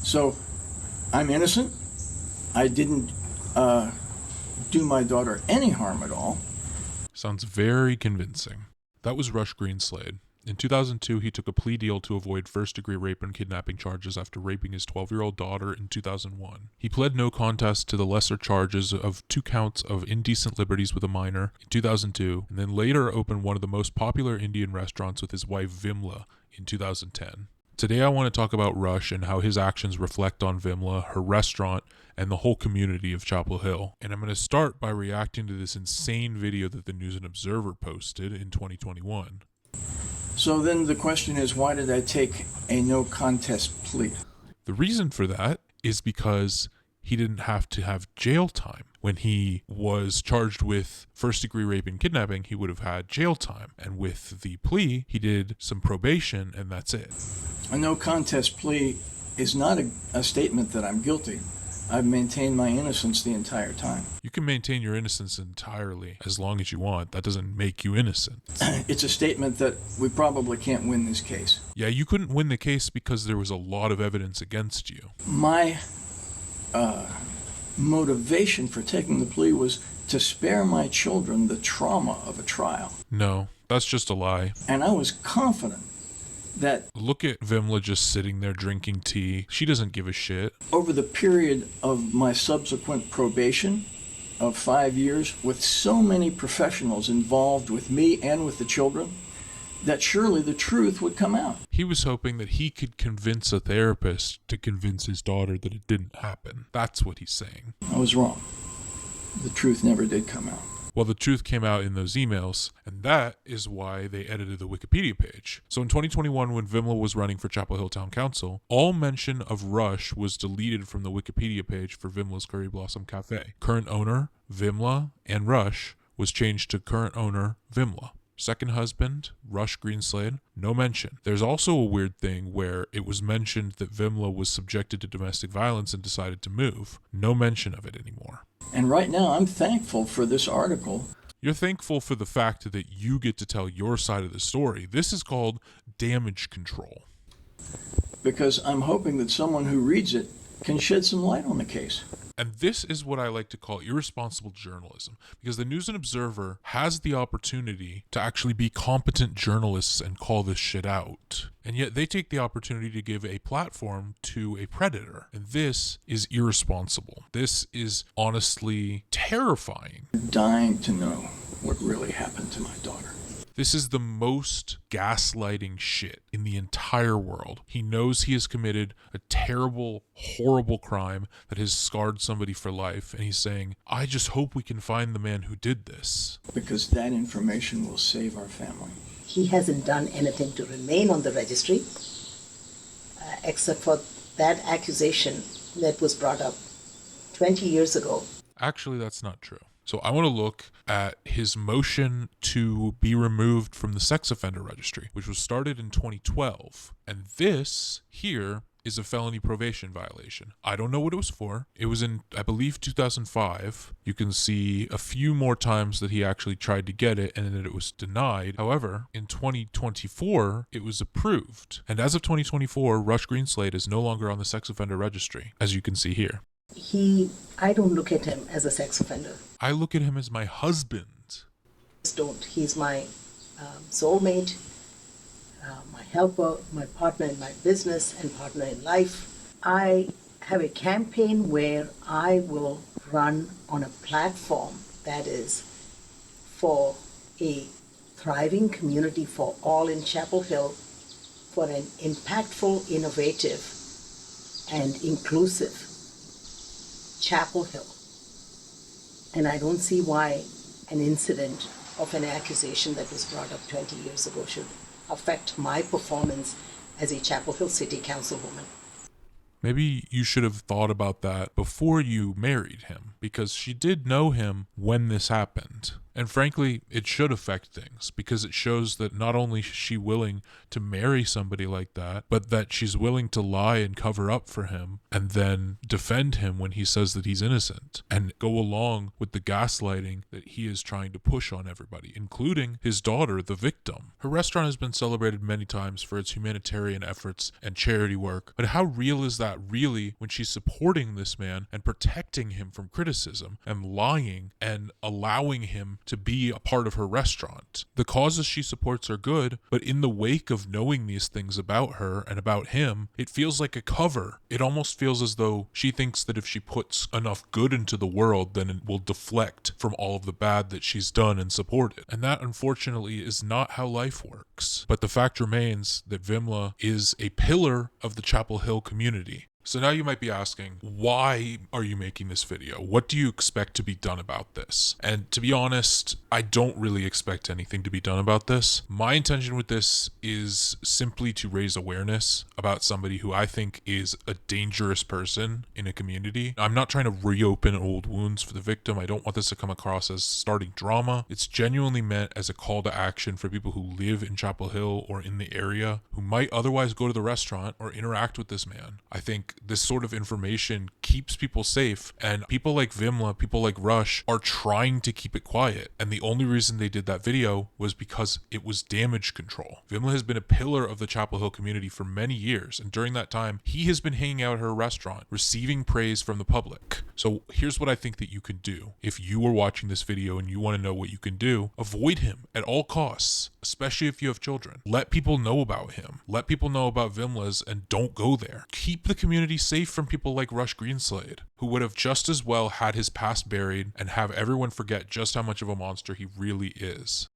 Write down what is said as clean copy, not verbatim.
So I'm innocent. I didn't do my daughter any harm at all. Sounds very convincing. That was Rush Greenslade. In 2002, he took a plea deal to avoid first-degree rape and kidnapping charges after raping his 12-year-old daughter in 2001. He pled no contest to the lesser charges of 2 counts of indecent liberties with a minor in 2002, and then later opened one of the most popular Indian restaurants with his wife Vimla in 2010. Today I want to talk about Rush and how his actions reflect on Vimla, her restaurant, and the whole community of Chapel Hill. And I'm going to start by reacting to this insane video that the News and Observer posted in 2021. So then the question is, why did I take a no contest plea? The reason for that is because he didn't have to have jail time. When he was charged with first-degree rape and kidnapping, he would have had jail time. And with the plea, he did some probation, and that's it. A no contest plea is not a statement that I'm guilty. I've maintained my innocence the entire time. You can maintain your innocence entirely as long as you want. That doesn't make you innocent. It's a statement that we probably can't win this case. Yeah, you couldn't win the case because there was a lot of evidence against you. My motivation for taking the plea was to spare my children the trauma of a trial. No, that's just a lie. And I was confident that look at Vimla just sitting there drinking tea. She doesn't give a shit. Over the period of my subsequent probation of 5 years, with so many professionals involved with me and with the children, that surely the truth would come out. He was hoping that he could convince a therapist to convince his daughter that it didn't happen. That's what he's saying. I was wrong. The truth never did come out. Well, the truth came out in those emails, and that is why they edited the Wikipedia page. So in 2021, when Vimla was running for Chapel Hill Town Council, all mention of Rush was deleted from the Wikipedia page for Vimla's Curryblossom Café. Current owner, Vimla, and Rush was changed to current owner, Vimla. Second husband, Rush Greenslade, no mention. There's also a weird thing where it was mentioned that Vimla was subjected to domestic violence and decided to move. No mention of it anymore. And right now, I'm thankful for this article. You're thankful for the fact that you get to tell your side of the story. This is called damage control. Because I'm hoping that someone who reads it can shed some light on the case. And this is what I like to call irresponsible journalism, because the News and Observer has the opportunity to actually be competent journalists and call this shit out. And yet they take the opportunity to give a platform to a predator. And this is irresponsible. This is honestly terrifying. I'm dying to know what really happened to my daughter. This is the most gaslighting shit in the entire world. He knows he has committed a terrible, horrible crime that has scarred somebody for life, and he's saying, I just hope we can find the man who did this. Because that information will save our family. He hasn't done anything to remain on the registry, except for that accusation that was brought up 20 years ago. Actually, that's not true. So I want to look at his motion to be removed from the sex offender registry, which was started in 2012. And this here is a felony probation violation. I don't know what it was for. It was in, I believe, 2005. You can see a few more times that he actually tried to get it and then it was denied. However, in 2024, it was approved. And as of 2024, Rush Greenslade is no longer on the sex offender registry, as you can see here. I don't look at him as a sex offender. I look at him as my husband. Don't. He's my soulmate, my helper, my partner in my business and partner in life. I have a campaign where I will run on a platform that is for a thriving community for all in Chapel Hill, for an impactful, innovative, and inclusive Chapel Hill. And I don't see why an incident of an accusation that was brought up 20 years ago should affect my performance as a Chapel Hill City Councilwoman. Maybe you should have thought about that before you married him, because she did know him when this happened. And frankly, it should affect things because it shows that not only is she willing to marry somebody like that, but that she's willing to lie and cover up for him and then defend him when he says that he's innocent and go along with the gaslighting that he is trying to push on everybody, including his daughter, the victim. Her restaurant has been celebrated many times for its humanitarian efforts and charity work, but how real is that really when she's supporting this man and protecting him from criticism and lying and allowing him to be a part of her restaurant? The causes she supports are good, but in the wake of knowing these things about her and about him, it feels like a cover. It almost feels as though she thinks that if she puts enough good into the world, then it will deflect from all of the bad that she's done and supported. And that, unfortunately, is not how life works. But the fact remains that Vimla is a pillar of the Chapel Hill community. So now you might be asking, why are you making this video? What do you expect to be done about this? And to be honest, I don't really expect anything to be done about this. My intention with this is simply to raise awareness about somebody who I think is a dangerous person in a community. I'm not trying to reopen old wounds for the victim. I don't want this to come across as starting drama. It's genuinely meant as a call to action for people who live in Chapel Hill or in the area who might otherwise go to the restaurant or interact with this man. I think this sort of information keeps people safe, and people like Vimla, people like Rush are trying to keep it quiet, and the only reason they did that video was because it was damage control. Vimla has been a pillar of the Chapel Hill community for many years, and during that time he has been hanging out at her restaurant receiving praise from the public. So here's what I think that you can do. If you are watching this video and you want to know what you can do, avoid him at all costs, especially if you have children. Let people know about him. Let people know about Vimla's and don't go there. Keep the community safe from people like Rush Greenslade, who would have just as well had his past buried and have everyone forget just how much of a monster he really is.